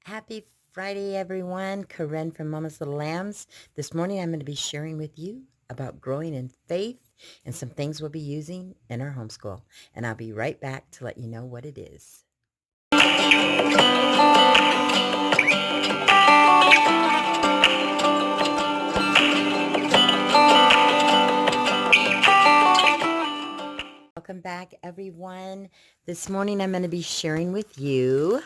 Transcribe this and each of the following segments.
Happy Friday, everyone. Karen from Mama's Little Lambs. This morning, I'm going to be sharing with you about growing in faith and some things we'll be using in our homeschool. And I'll be right back to let you know what it is. Welcome back, everyone. This morning, I'm going to be sharing with you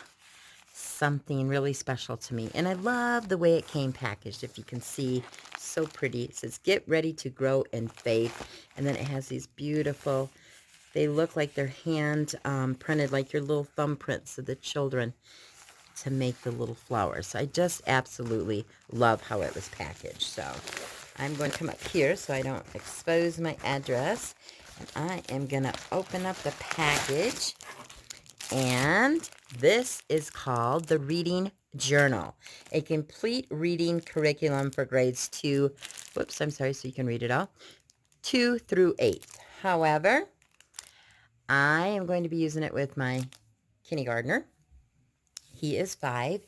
something really special to me. And I love the way it came packaged. If you can see, so pretty. It says, get ready to grow in faith. And then it has these beautiful, they look like they're hand printed, like your little thumbprints of the children to make the little flowers. So I just absolutely love how it was packaged. So I'm going to come up here so I don't expose my address. And I am going to open up the package. And this is called the Reading Journal, a complete reading curriculum for grades 2, whoops, I'm sorry, so you can read it all, 2 through 8. However, I am going to be using it with my kindergartner. He is 5,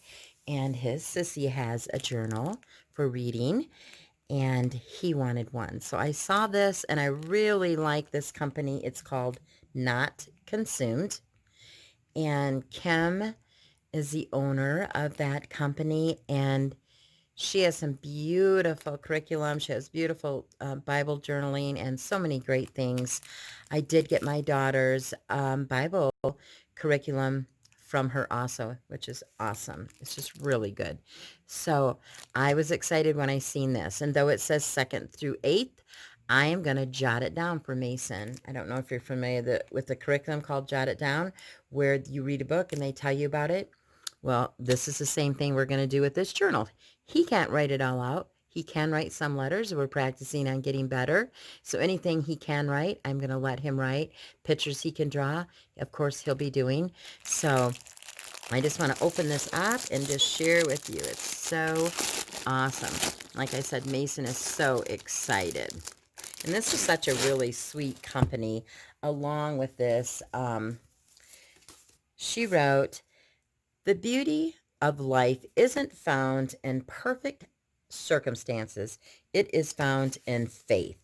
and his sissy has a journal for reading, and he wanted one. So I saw this, and I really like this company. It's called Not Consumed, and Kim is the owner of that company, and she has some beautiful curriculum. She has beautiful Bible journaling and so many great things. I did get my daughter's Bible curriculum from her also, which is awesome. It's just really good. So I was excited when I seen this. And though it says 2nd through 8th, I am going to jot it down for Mason. I don't know if you're familiar with the curriculum called Jot It Down, where you read a book and they tell you about it. Well, this is the same thing we're going to do with this journal. He can't write it all out. He can write some letters. We're practicing on getting better. So anything he can write, I'm going to let him write. Pictures he can draw, of course, he'll be doing. So I just want to open this up and just share with you. It's so awesome. Like I said, Mason is so excited. And this is such a really sweet company. Along with this, she wrote, the beauty of life isn't found in perfect circumstances. It is found in faith.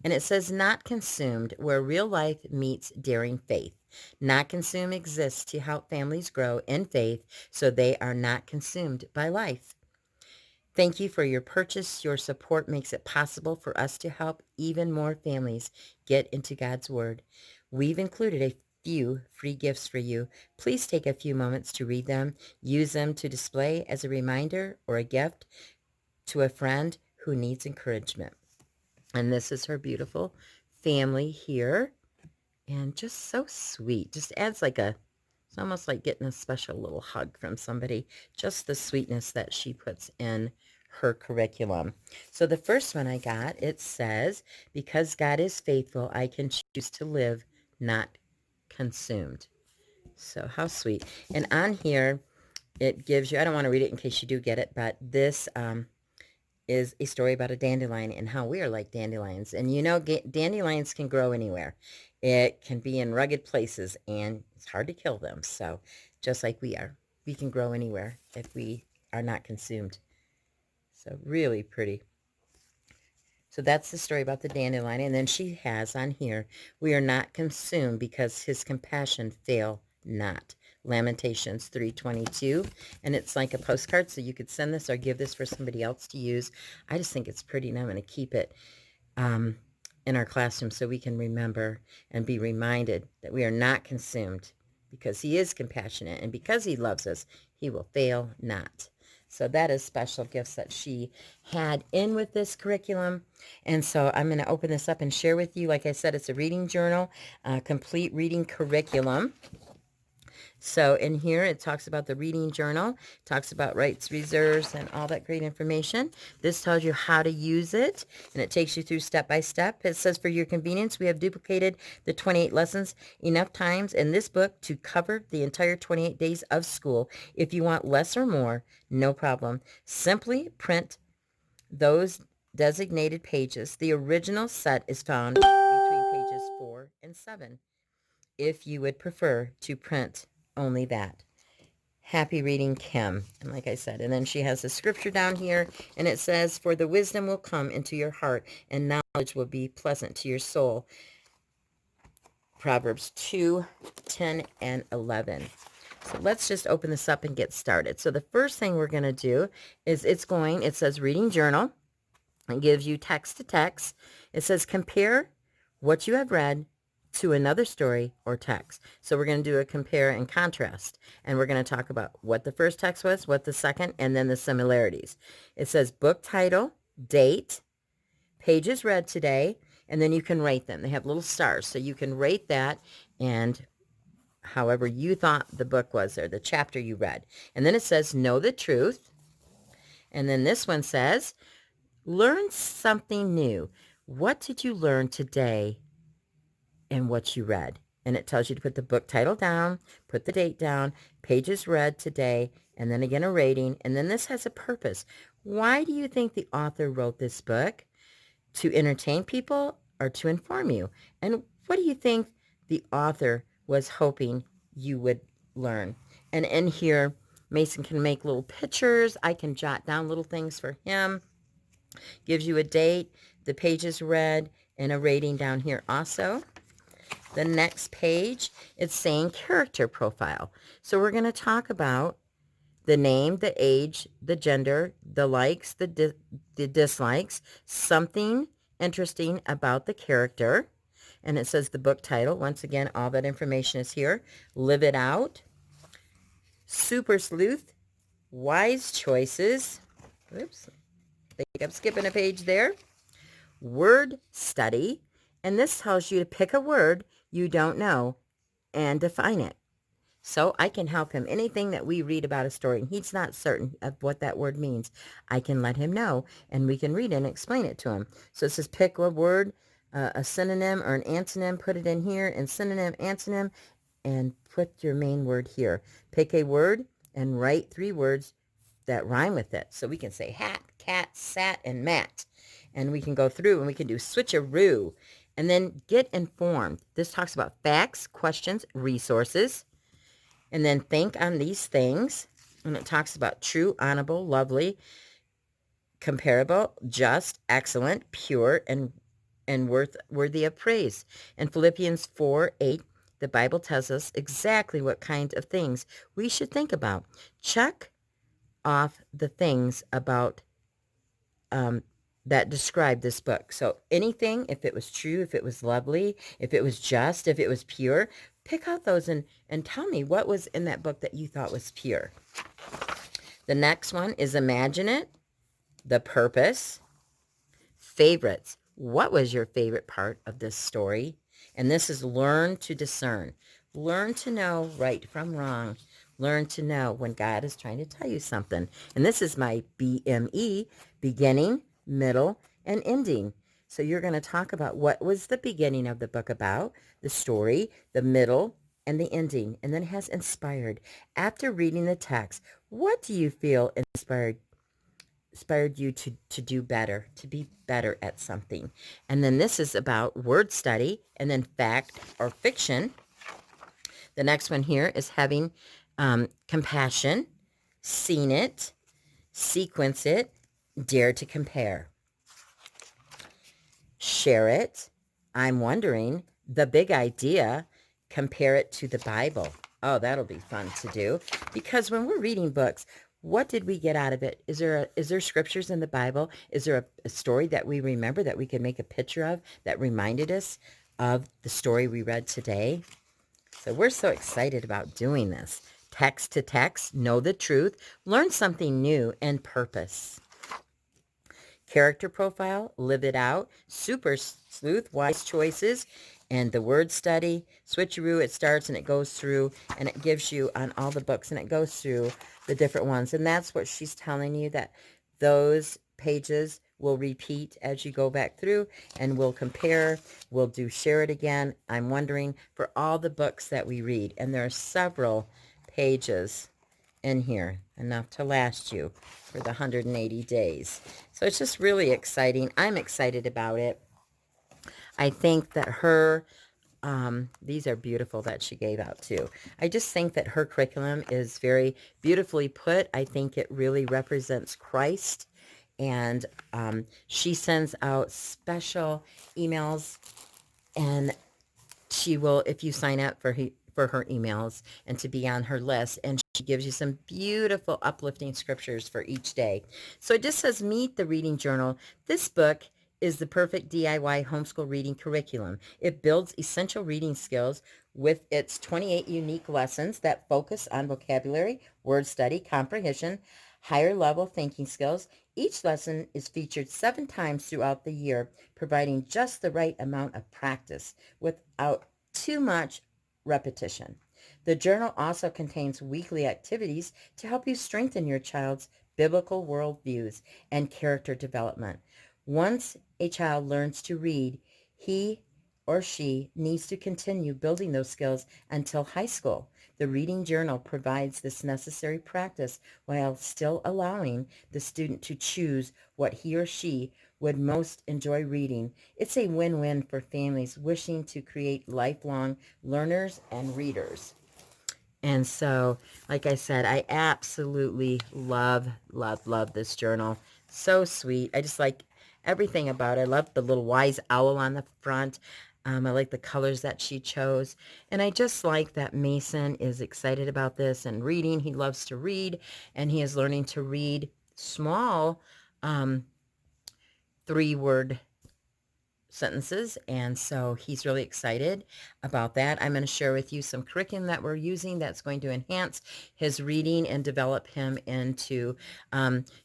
And it says not consumed, where real life meets daring faith. Not consumed exists to help families grow in faith so they are not consumed by life. Thank you for your purchase. Your support makes it possible for us to help even more families get into God's Word. We've included a few free gifts for you. Please take a few moments to read them. Use them to display as a reminder or a gift to a friend who needs encouragement. And this is her beautiful family here. And just so sweet. Just adds like it's almost like getting a special little hug from somebody. Just the sweetness that she puts in her curriculum. So the first one I got, it says, because God is faithful, I can choose to live, not consumed. So how sweet. And on here, it gives you, I don't want to read it in case you do get it, but this is a story about a dandelion and how we are like dandelions. And you know, dandelions can grow anywhere. It can be in rugged places, and it's hard to kill them. So just like we can grow anywhere if we are not consumed. So really pretty. So that's the story about the dandelion. And then she has on here, we are not consumed because his compassion fail not. Lamentations 3:22. And it's like a postcard, so you could send this or give this for somebody else to use. I just think it's pretty, and I'm going to keep it in our classroom so we can remember and be reminded that we are not consumed because he is compassionate, and because he loves us, he will fail not. So that is special gifts that she had in with this curriculum. And so I'm going to open this up and share with you. Like I said, it's a reading journal, complete reading curriculum. So in here, it talks about the reading journal, talks about rights, reserves, and all that great information. This tells you how to use it, and it takes you through step by step. It says, for your convenience, we have duplicated the 28 lessons enough times in this book to cover the entire 28 days of school. If you want less or more, no problem. Simply print those designated pages. The original set is found between pages 4 and 7. If you would prefer to print only that. Happy reading, Kim. And like I said, and then she has the scripture down here, and it says, for the wisdom will come into your heart, and knowledge will be pleasant to your soul. Proverbs 2, 10, and 11. So let's just open this up and get started. So the first thing we're going to do is it says reading journal. It gives you text to text. It says compare what you have read to another story or text. So we're going to do a compare and contrast. And we're going to talk about what the first text was, what the second, and then the similarities. It says book title, date, pages read today, and then you can rate them. They have little stars, so you can rate that and however you thought the book was or the chapter you read. And then it says know the truth. And then this one says learn something new. What did you learn today in what you read? And it tells you to put the book title down, put the date down, pages read today, and then again a rating. And then this has a purpose. Why do you think the author wrote this book? To entertain people or to inform you? And what do you think the author was hoping you would learn? And in here, Mason can make little pictures. I can jot down little things for him. Gives you a date, the pages read, and a rating down here also. The next page, it's saying character profile. So we're going to talk about the name, the age, the gender, the likes, the dislikes, something interesting about the character. And it says the book title. Once again, all that information is here. Live it out. Super sleuth. Wise choices. Oops. I think I'm skipping a page there. Word study. And this tells you to pick a word you don't know and define it. So I can help him. Anything that we read about a story and he's not certain of what that word means, I can let him know and we can read it and explain it to him. So it says pick a word, a synonym or an antonym, put it in here, and synonym, antonym, and put your main word here. Pick a word and write 3 words that rhyme with it. So we can say hat, cat, sat, and mat. And we can go through and we can do switcheroo. And then get informed. This talks about facts, questions, resources. And then think on these things. And it talks about true, honorable, lovely, comparable, just, excellent, pure, and worthy of praise. In Philippians 4:8, the Bible tells us exactly what kind of things we should think about. Check off the things about that describe this book. So anything, if it was true, if it was lovely, if it was just, if it was pure, pick out those and tell me what was in that book that you thought was pure. The next one is imagine it, the purpose, favorites. What was your favorite part of this story? And this is learn to discern. Learn to know right from wrong. Learn to know when God is trying to tell you something. And this is my BME, beginning, middle, and ending. So you're going to talk about what was the beginning of the book about, the story, the middle, and the ending. And then it has inspired. After reading the text, what do you feel inspired you to do better, to be better at something? And then this is about word study, and then fact or fiction. The next one here is having compassion, seen it, sequence it, dare to compare. Share it. I'm wondering, the big idea, compare it to the Bible. Oh, that'll be fun to do. Because when we're reading books, what did we get out of it? Is there scriptures in the Bible? Is there a story that we remember that we could make a picture of that reminded us of the story we read today? So we're so excited about doing this. Text to text, know the truth, learn something new, and purpose. Character profile, live it out, super sleuth, wise choices, and the word study, switcheroo, it starts and it goes through, and it gives you on all the books, and it goes through the different ones. And that's what she's telling you, that those pages will repeat as you go back through, and we'll compare, we'll do share it again. I'm wondering for all the books that we read, and there are several pages in here, enough to last you for the 180 days. So it's just really exciting. I'm excited about it. I think that her These are beautiful that she gave out too. I just think that her curriculum is very beautifully put. I think it really represents Christ. And she sends out special emails, and she will, if you sign up for her emails and to be on her list, and she gives you some beautiful uplifting scriptures for each day. So it just says, meet the reading journal. This book is the perfect DIY homeschool reading curriculum. It builds essential reading skills with its 28 unique lessons that focus on vocabulary, word study, comprehension, higher level thinking skills. Each lesson is featured 7 times throughout the year, providing just the right amount of practice without too much repetition. The journal also contains weekly activities to help you strengthen your child's biblical worldviews and character development. Once a child learns to read, he or she needs to continue building those skills until high school. The reading journal provides this necessary practice while still allowing the student to choose what he or she would most enjoy reading. It's a win-win for families wishing to create lifelong learners and readers. And so, like I said, I absolutely love, love, love this journal. So sweet. I just like everything about it. I love the little wise owl on the front. I like the colors that she chose. And I just like that Mason is excited about this and reading. He loves to read, and he is learning to read small 3-word sentences, and so he's really excited about that. I'm going to share with you some curriculum that we're using that's going to enhance his reading and develop him into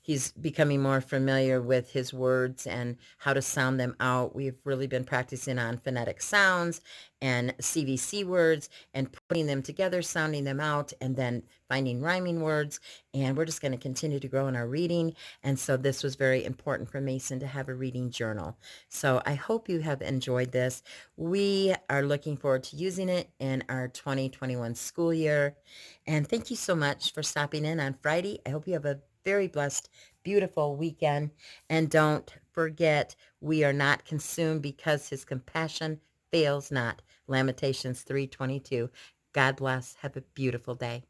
he's becoming more familiar with his words and how to sound them out. We've really been practicing on phonetic sounds and CVC words and putting them together, sounding them out, and then finding rhyming words. And we're just going to continue to grow in our reading. And so this was very important for Mason to have a reading journal. So I hope you have enjoyed this. We are looking forward to using it in our 2021 school year. And thank you so much for stopping in on Friday. I hope you have a very blessed, beautiful weekend. And don't forget, we are not consumed because his compassion fails not. Lamentations 3:22. God bless. Have a beautiful day.